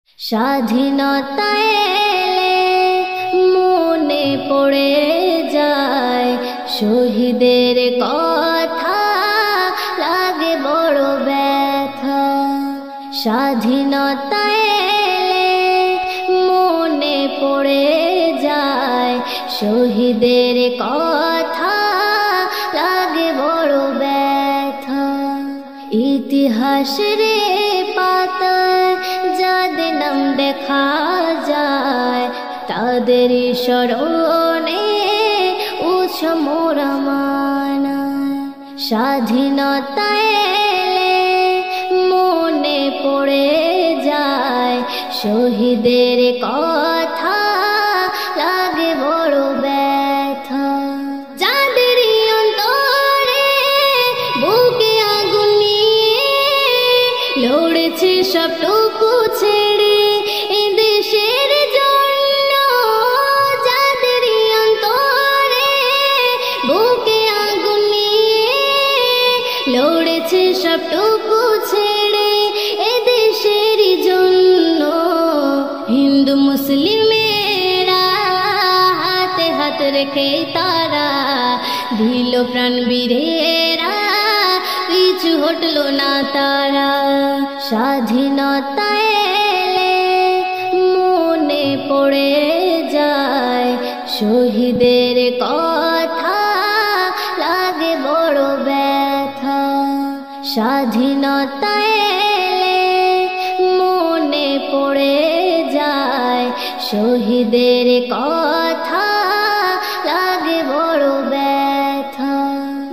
স্বাধীনতা এলে মনে পড়ে যায় শহীদের কথা, লাগে বড় ব্যথা। স্বাধীনতা এলে মনে পড়ে যায় শহীদের কথা, লাগে বড় ব্যথা। ইতিহাসের পাতায় যাদের নাম দেখা যায়, তাদের স্মরণে উৎসব মোরা মানায়। স্বাধীনতা এলে মনে পড়ে যায় শহীদের কথা, লাগে বড় ব্যথা। যাদের অন্তরে বুকে আগুন নিয়ে লড়েছে সবটুকু ছেড়ে এ দেশের জন্য, যাদের অন্তরে বুকে আগুন নিয়ে লড়েছে সবটুকু ছেড়ে এ দেশের জন্য। হিন্দু মুসলিমেরা হাতে হাত রেখে তারা দিল প্রাণ বীরেরা, পিছু হটলো না তারা। স্বাধীনতা এলে মনে পড়ে যায় শহীদের কথা, লাগে বড় ব্যথা। স্বাধীনতা এলে মনে পড়ে যায় শহীদের কথা, লাগে বড় ব্যথা।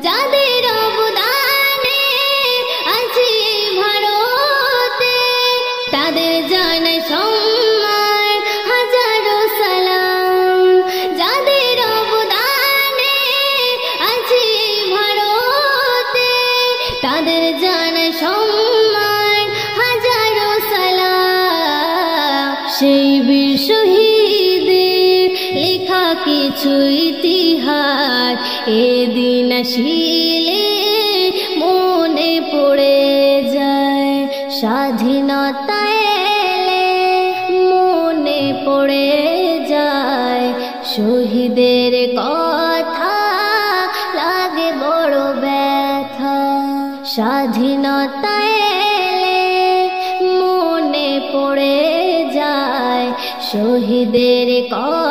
যাদের অবদানে আছে ভারতে, তাদের জানাই সম্মান হাজারো সালাম। যাদের অবদানে আছে ভারতে, তাদের জানাই সম্মান হাজারো সালাম। সেই বীর শহীদের লেখা কিছু ইতিহাস এদিন আসিলে মনে পড়ে যায়। স্বাধীনতা এলে মনে পড়ে যায় শহীদের কথা, লাগে বড় ব্যথা। স্বাধীনতা এলে মনে পড়ে যায় শহীদের কথা।